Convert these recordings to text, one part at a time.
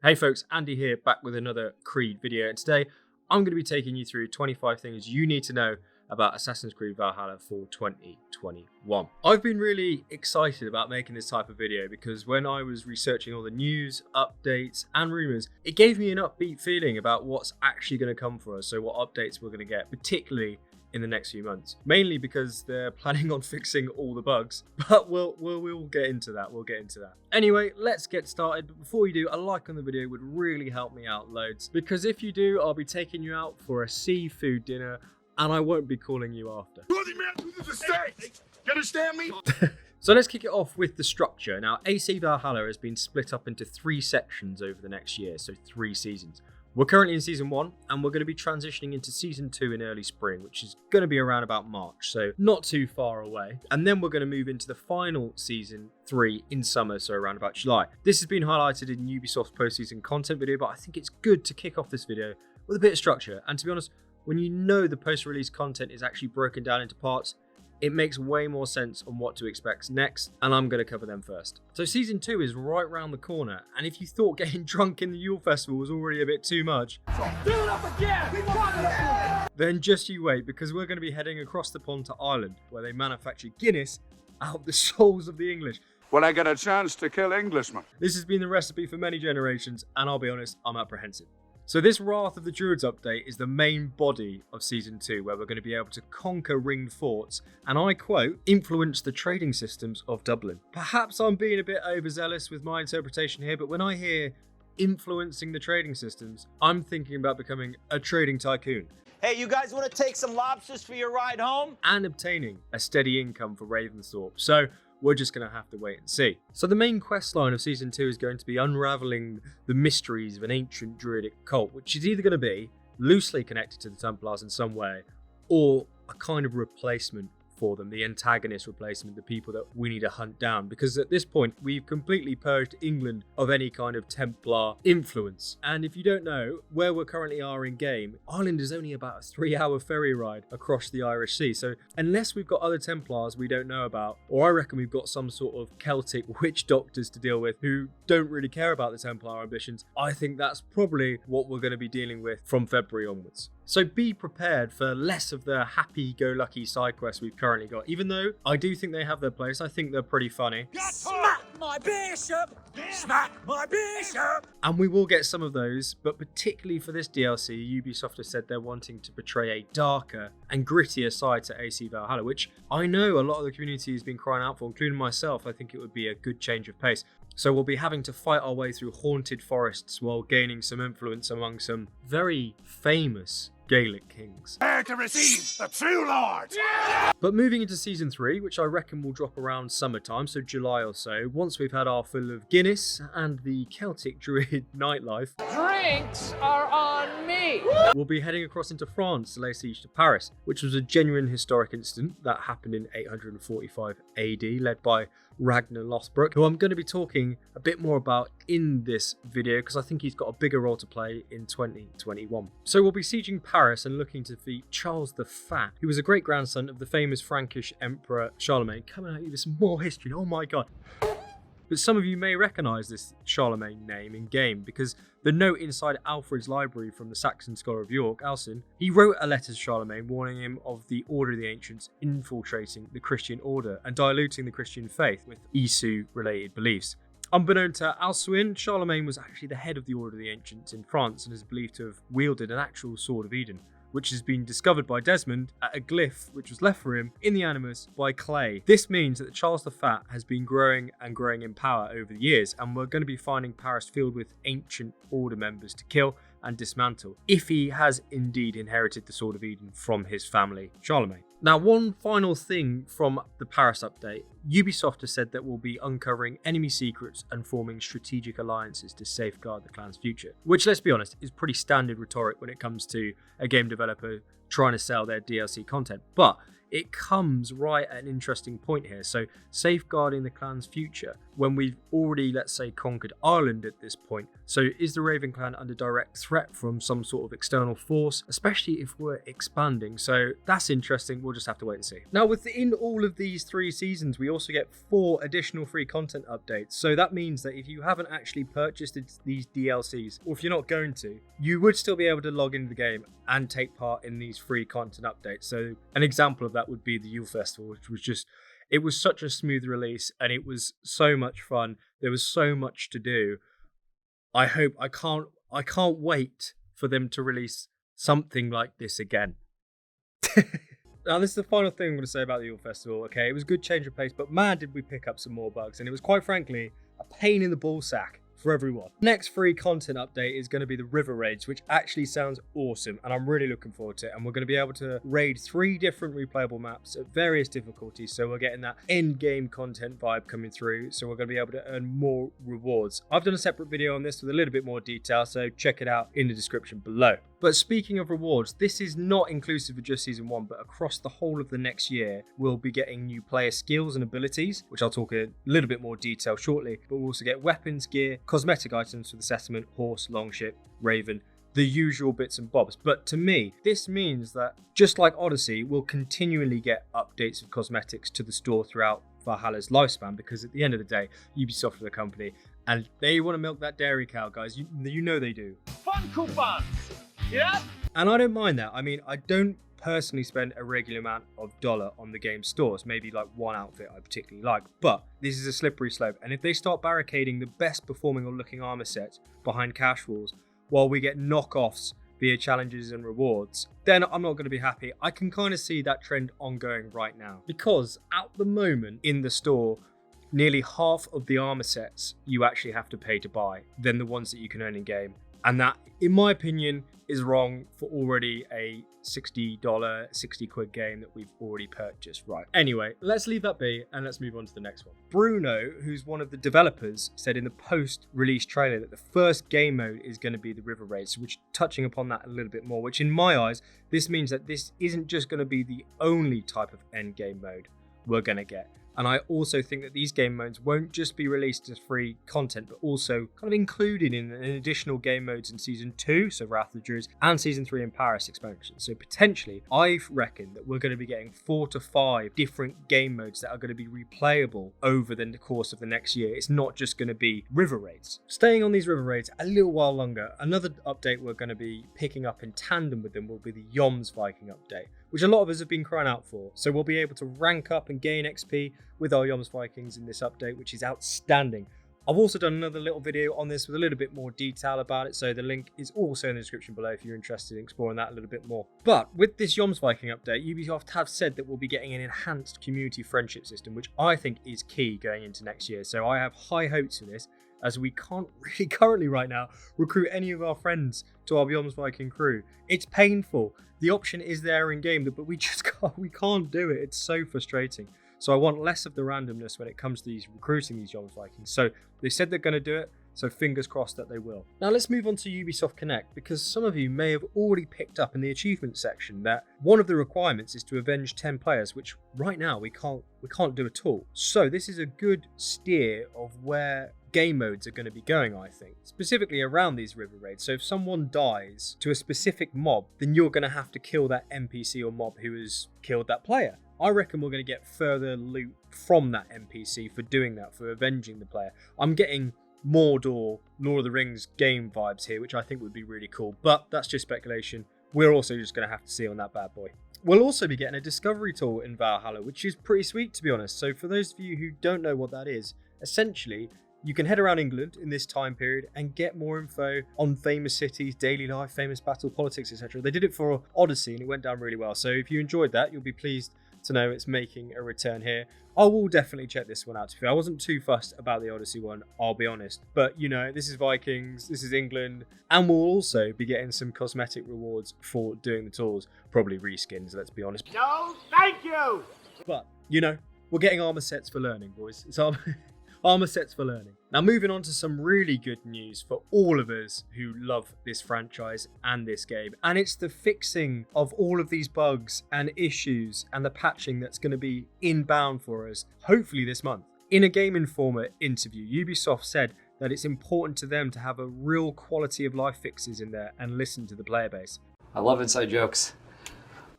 Hey folks, Andy here, back with another Creed video, and today I'm going to be taking you through 25 things you need to know about Assassin Creed Valhalla for 2021. I've been really excited about making this type of video because when I was researching all the news, updates and rumours, it gave me an upbeat feeling about what's actually going to come for us, so what updates we're going to get, particularly in the next few months, mainly because they're planning on fixing all the bugs, but we'll get into that. Anyway, let's get started. But before you do, a like on the video would really help me out loads, because if you do, I'll be taking you out for a seafood dinner and I won't be calling you after. You understand me? So let's kick it off with the structure. Now, AC Valhalla has been split up into 3 sections over the next year, so 3 seasons. We're currently in Season 1, and we're going to be transitioning into Season 2 in early spring, which is going to be around about March, so not too far away. And then we're going to move into the final Season 3 in summer, so around about July. This has been highlighted in Ubisoft's post-season content video, but I think it's good to kick off this video with a bit of structure. And to be honest, when you know the post-release content is actually broken down into parts, it makes way more sense on what to expect next, and I'm going to cover them first. So Season 2 is right round the corner, and if you thought getting drunk in the Yule Festival was already a bit too much, then just you wait, because we're going to be heading across the pond to Ireland, where they manufacture Guinness out of the souls of the English. When I get a chance to kill Englishmen. This has been the recipe for many generations, and I'll be honest, I'm apprehensive. So this Wrath of the Druids update is the main body of Season 2, where we're going to be able to conquer ringed forts, and I quote, influence the trading systems of Dublin. Perhaps I'm being a bit overzealous with my interpretation here, but when I hear influencing the trading systems, I'm thinking about becoming a trading tycoon. Hey, you guys want to take some lobsters for your ride home? And obtaining a steady income for Ravensthorpe. So we're just going to have to wait and see. So the main quest line of Season 2 is going to be unraveling the mysteries of an ancient druidic cult, which is either going to be loosely connected to the Templars in some way, or a kind of replacement for them, the antagonist replacement, the people that we need to hunt down, because at this point we've completely purged England of any kind of Templar influence. And if you don't know where we currently are in game, Ireland is only about a 3-hour ferry ride across the Irish Sea, so unless we've got other Templars we don't know about, or I reckon we've got some sort of Celtic witch doctors to deal with who don't really care about the Templar ambitions, I think that's probably what we're going to be dealing with from February onwards. So be prepared for less of the happy-go-lucky side quests we've currently got. Even though I do think they have their place, I think they're pretty funny. Smack my bishop! Smack my bishop! And we will get some of those, but particularly for this DLC, Ubisoft has said they're wanting to portray a darker and grittier side to AC Valhalla, which I know a lot of the community has been crying out for, including myself. I think it would be a good change of pace. So we'll be having to fight our way through haunted forests while gaining some influence among some very famous Gaelic kings. Prepare to receive the true Lord! But moving into Season 3, which I reckon will drop around summertime, so July or so, once we've had our fill of Guinness and the Celtic Druid nightlife, Drinks are on me! we'll be heading across into France to lay siege to Paris, which was a genuine historic incident that happened in 845 AD, led by Ragnar Lothbrok, who I'm going to be talking a bit more about in this video because I think he's got a bigger role to play in 2021. So we'll be sieging Paris and looking to defeat Charles the Fat, who was a great-grandson of the famous Frankish Emperor Charlemagne. Coming at you with some more history, oh my god. But some of you may recognise this Charlemagne name in game because the note inside Alfred's library from the Saxon scholar of York, Alcin, he wrote a letter to Charlemagne warning him of the Order of the Ancients infiltrating the Christian order and diluting the Christian faith with Isu-related beliefs. Unbeknown to Alcuin, Charlemagne was actually the head of the Order of the Ancients in France and is believed to have wielded an actual Sword of Eden, which has been discovered by Desmond at a glyph which was left for him in the Animus by Clay. This means that Charles the Fat has been growing and growing in power over the years, and we're going to be finding Paris filled with ancient order members to kill and dismantle, if he has indeed inherited the Sword of Eden from his family, Charlemagne. Now, one final thing from the Paris update, Ubisoft has said that we'll be uncovering enemy secrets and forming strategic alliances to safeguard the clan's future, which, let's be honest, is pretty standard rhetoric when it comes to a game developer trying to sell their DLC content. But it comes right at an interesting point here. So safeguarding the clan's future when we've already, let's say, conquered Ireland at this point. So is the Raven clan under direct threat from some sort of external force, especially if we're expanding? So that's interesting. We'll just have to wait and see. Now, within all of these 3 seasons, we also get 4 additional free content updates. So that means that if you haven't actually purchased these DLCs, or if you're not going to, you would still be able to log into the game and take part in these free content updates. So an example of that would be the Yule Festival, which was just, it was such a smooth release and it was so much fun. There was so much to do. I can't wait for them to release something like this again. Now, this is the final thing I'm going to say about the Yule Festival. Okay, it was a good change of pace, but man, did we pick up some more bugs, and it was quite frankly a pain in the ball sack for everyone. Next free content update is going to be the river raids, which actually sounds awesome, and I'm really looking forward to it. And we're going to be able to raid 3 different replayable maps at various difficulties, so we're getting that end game content vibe coming through, so we're going to be able to earn more rewards. I've done a separate video on this with a little bit more detail, so check it out in the description below. But speaking of rewards, this is not inclusive of just season 1, but across the whole of the next year, we'll be getting new player skills and abilities, which I'll talk a little bit more detail shortly, but we'll also get weapons, gear, cosmetic items for the settlement, horse, longship, raven, the usual bits and bobs. But to me, this means that just like Odyssey, we'll continually get updates of cosmetics to the store throughout Valhalla's lifespan, because at the end of the day, Ubisoft are the company and they want to milk that dairy cow, guys. You know they do. Fun coupons! Yeah? And I don't mind that. I mean, I don't personally spend a regular amount of dollar on the game stores, maybe like one outfit I particularly like, but this is a slippery slope, and if they start barricading the best performing or looking armor sets behind cash walls while we get knockoffs via challenges and rewards, then I'm not going to be happy. I can kind of see that trend ongoing right now, because at the moment in the store, nearly half of the armor sets you actually have to pay to buy than the ones that you can earn in game, and that, in my opinion, is wrong for already a $60, 60 quid game that we've already purchased. Right. Anyway, let's leave that be and let's move on to the next one. Bruno, who's one of the developers, said in the post-release trailer that the first game mode is going to be the river raids, which touching upon that a little bit more, which in my eyes, this means that this isn't just going to be the only type of end game mode we're going to get. And I also think that these game modes won't just be released as free content, but also kind of included in additional game modes in Season 2, so Wrath of the Druids, and Season 3 in Paris expansion. So potentially, I reckon that we're going to be getting 4 to 5 different game modes that are going to be replayable over the course of the next year. It's not just going to be river raids. Staying on these river raids a little while longer, another update we're going to be picking up in tandem with them will be the Jomsviking update, which a lot of us have been crying out for. So we'll be able to rank up and gain XP with our Jomsvikings in this update, which is outstanding. I've also done another little video on this with a little bit more detail about it, so the link is also in the description below if you're interested in exploring that a little bit more. But with this Jomsviking update, Ubisoft have said that we'll be getting an enhanced community friendship system, which I think is key going into next year. So I have high hopes for this, as we can't really currently right now recruit any of our friends to our Jomsviking crew. It's painful. The option is there in game, but we just can't do it. It's so frustrating. So I want less of the randomness when it comes to recruiting these Jomsvikings. So they said they're going to do it, so fingers crossed that they will. Now let's move on to Ubisoft Connect, because some of you may have already picked up in the achievement section that one of the requirements is to avenge 10 players, which right now we can't do at all. So this is a good steer of where game modes are going to be going, I think, specifically around these river raids. So if someone dies to a specific mob, then you're going to have to kill that NPC or mob who has killed that player. I reckon we're going to get further loot from that NPC for doing that, for avenging the player. I'm getting Mordor, Lord of the Rings game vibes here, which I think would be really cool, but that's just speculation. We're also just going to have to see on that bad boy. We'll also be getting a discovery tool in Valhalla, which is pretty sweet, to be honest. So for those of you who don't know what that is, essentially, you can head around England in this time period and get more info on famous cities, daily life, famous battle, politics, etc. They did it for Odyssey and it went down really well. So if you enjoyed that, you'll be pleased to know it's making a return here. I will definitely check this one out. I wasn't too fussed about the Odyssey one, I'll be honest. But, you know, this is Vikings, this is England, and we'll also be getting some cosmetic rewards for doing the tours. Probably reskins, let's be honest. No, thank you! But, you know, we're getting armor sets for learning, boys. It's Armor sets for learning. Now moving on to some really good news for all of us who love this franchise and this game. And it's the fixing of all of these bugs and issues and the patching that's going to be inbound for us, hopefully this month. In a Game Informer interview, Ubisoft said that it's important to them to have a real quality of life fixes in there and listen to the player base. I love inside jokes.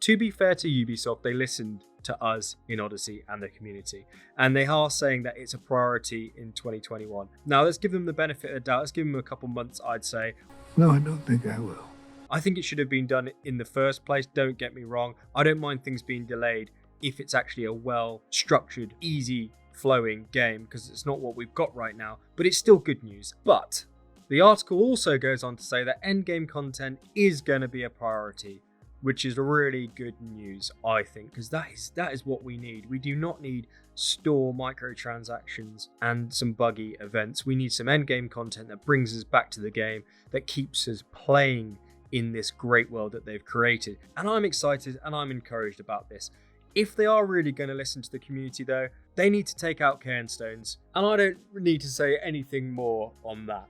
To be fair to Ubisoft, they listened to us in Odyssey and the community, and they are saying that it's a priority in 2021. Now let's give them the benefit of the doubt. Let's give them a couple months, I'd say. No, I don't think I will. I think it should have been done in the first place, don't get me wrong. I don't mind things being delayed if it's actually a well-structured, easy flowing game, because it's not what we've got right now, but it's still good news. But the article also goes on to say that endgame content is going to be a priority, which is really good news, I think, because that is what we need. We do not need store microtransactions and some buggy events. We need some endgame content that brings us back to the game, that keeps us playing in this great world that they've created. And I'm excited and I'm encouraged about this. If they are really going to listen to the community though, they need to take out cairnstones. And I don't need to say anything more on that.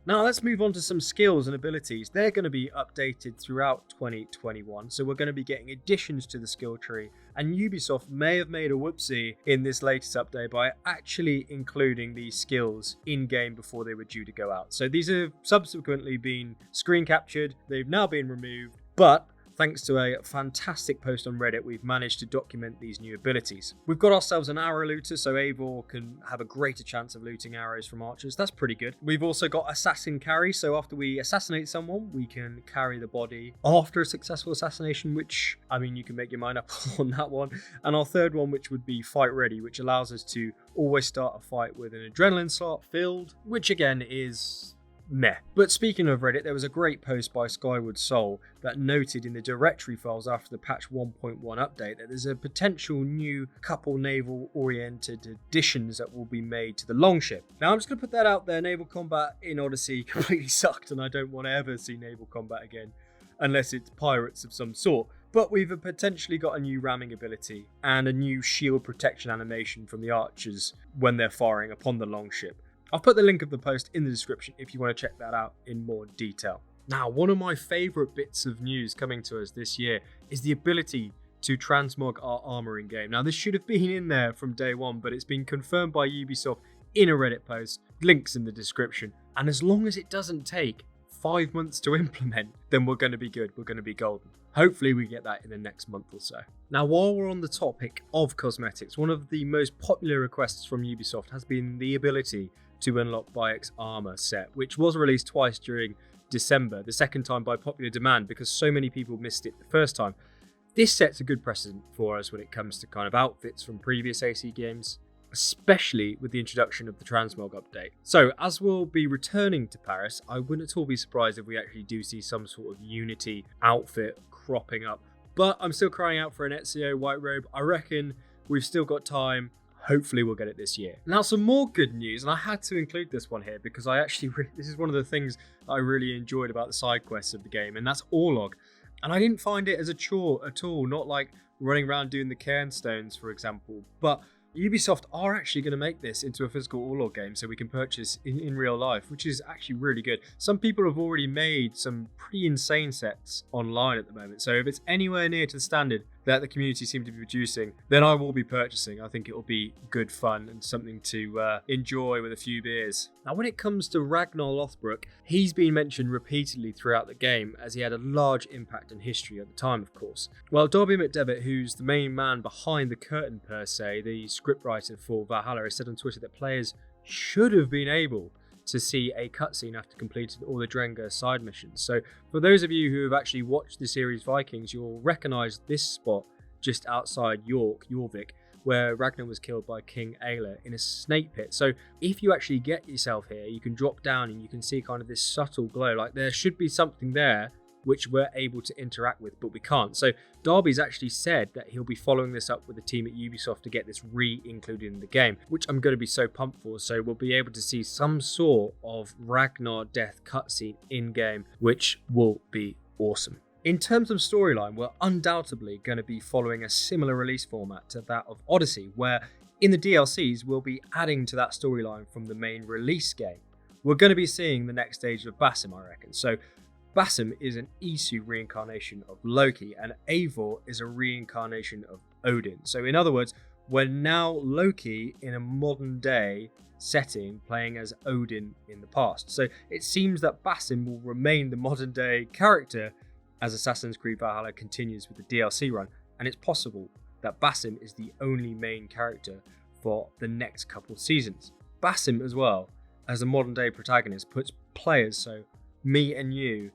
Now let's move on to some skills and abilities. They're going to be updated throughout 2021, so we're going to be getting additions to the skill tree, and Ubisoft may have made a whoopsie in this latest update by actually including these skills in-game before they were due to go out. So these have subsequently been screen captured, they've now been removed, but thanks to a fantastic post on Reddit, we've managed to document these new abilities. We've got ourselves an arrow looter, so Eivor can have a greater chance of looting arrows from archers. That's pretty good. We've also got assassin carry, so after we assassinate someone, we can carry the body after a successful assassination, which, I mean, you can make your mind up on that one. And our third one, which would be fight ready, which allows us to always start a fight with an adrenaline slot filled, which again is meh. But speaking of Reddit, there was a great post by SkywardSoul that noted in the directory files after the patch 1.1 update that there's a potential new couple naval oriented additions that will be made to the longship. Now I'm just going to put that out there. Naval combat in Odyssey completely sucked, and I don't want to ever see naval combat again unless it's pirates of some sort. But we've potentially got a new ramming ability and a new shield protection animation from the archers when they're firing upon the longship. I'll put the link of the post in the description if you want to check that out in more detail. Now, one of my favourite bits of news coming to us this year is the ability to transmog our armour in game. Now, this should have been in there from day one, but it's been confirmed by Ubisoft in a Reddit post, links in the description. And as long as it doesn't take 5 months to implement, then we're going to be good, we're going to be golden. Hopefully we get that in the next month or so. Now, while we're on the topic of cosmetics, one of the most popular requests from Ubisoft has been the ability to unlock Bayek's armor set, which was released twice during December, the second time by popular demand because so many people missed it the first time. This sets a good precedent for us when it comes to kind of outfits from previous AC games, especially with the introduction of the Transmog update. So as we'll be returning to Paris, I wouldn't at all be surprised if we actually do see some sort of Unity outfit cropping up. But I'm still crying out for an Ezio white robe. I reckon we've still got time. Hopefully we'll get it this year. Now, some more good news, and I had to include this one here because I actually, this is one of the things I really enjoyed about the side quests of the game, and that's Orlog. And I didn't find it as a chore at all, not like running around doing the cairnstones, for example, but Ubisoft are actually going to make this into a physical Orlog game so we can purchase in real life, which is actually really good. Some people have already made some pretty insane sets online at the moment, so if it's anywhere near to the standard that the community seem to be producing, then I will be purchasing. I think it will be good fun and something to enjoy with a few beers. Now, when it comes to Ragnar Lothbrok, he's been mentioned repeatedly throughout the game as he had a large impact in history at the time, of course. Well, Darby McDevitt, who's the main man behind the curtain per se, the scriptwriter for Valhalla, has said on Twitter that players should have been able to see a cutscene after completing all the Drenga side missions. So for those of you who have actually watched the series Vikings, you'll recognise this spot just outside Jorvik, where Ragnar was killed by King Ayla in a snake pit. So if you actually get yourself here, you can drop down and you can see kind of this subtle glow. Like there should be something there which we're able to interact with, but we can't. So Darby's actually said that he'll be following this up with the team at Ubisoft to get this re-included in the game, which I'm going to be so pumped for. So we'll be able to see some sort of Ragnar death cutscene in-game, which will be awesome. In terms of storyline, we're undoubtedly going to be following a similar release format to that of Odyssey, where In the DLCs, we'll be adding to that storyline from the main release game. We're going to be seeing the next stage of Basim, I reckon. So Basim is an Isu reincarnation of Loki, and Eivor is a reincarnation of Odin. So in other words, we're now Loki in a modern day setting, playing as Odin in the past. So it seems that Basim will remain the modern day character as Assassin's Creed Valhalla continues with the DLC run, and it's possible that Basim is the only main character for the next couple seasons. Basim as well, as a modern day protagonist, puts players, so me and you,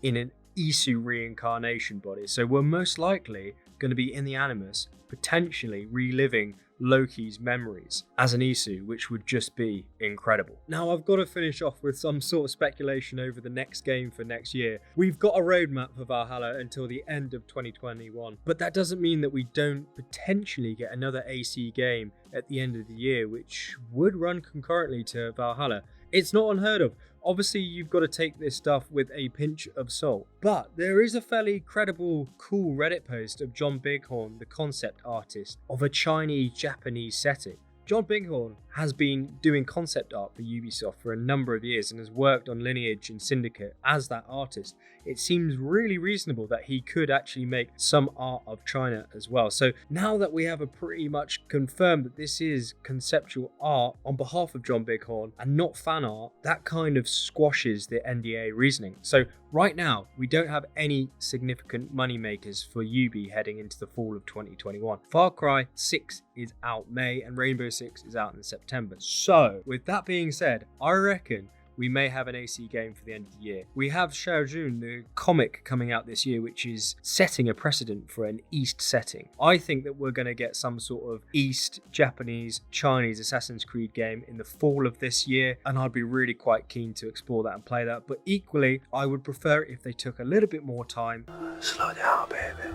in an Isu reincarnation body. So we're most likely going to be in the Animus, potentially reliving Loki's memories as an Isu, which would just be incredible. Now I've got to finish off with some sort of speculation over the next game for next year. We've got a roadmap for Valhalla until the end of 2021, but that doesn't mean that we don't potentially get another AC game at the end of the year, which would run concurrently to Valhalla. It's not unheard of. Obviously, you've got to take this stuff with a pinch of salt. But there is a fairly credible, cool Reddit post of John Bighorn, the concept artist, of a Chinese-Japanese setting. John Bighorn has been doing concept art for Ubisoft for a number of years and has worked on Lineage and Syndicate as that artist. It seems really reasonable that he could actually make some art of China as well. So now that we have a pretty much confirmed that this is conceptual art on behalf of John Bighorn and not fan art, that kind of squashes the NDA reasoning. So right now, we don't have any significant money makers for Ubi heading into the fall of 2021. Far Cry 6 is out May and Rainbow Six is out in September. So with that being said, I reckon we may have an AC game for the end of the year. We have Xiaojun, the comic, coming out this year, which is setting a precedent for an East setting. I think that we're going to get some sort of East, Japanese, Chinese Assassin's Creed game in the fall of this year, and I'd be really quite keen to explore that and play that. But equally, I would prefer it if they took a little bit more time. Slow down, baby.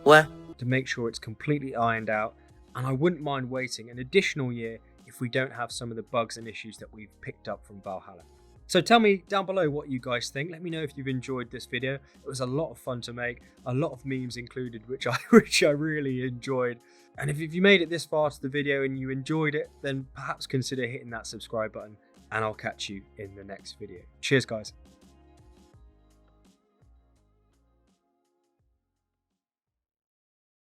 What? To make sure it's completely ironed out, and I wouldn't mind waiting an additional year if we don't have some of the bugs and issues that we've picked up from Valhalla. So tell me down below what you guys think. Let me know if you've enjoyed this video. It was a lot of fun to make, a lot of memes included, which I really enjoyed. And if you made it this far to the video and you enjoyed it, then perhaps consider hitting that subscribe button, and I'll catch you in the next video. Cheers, guys.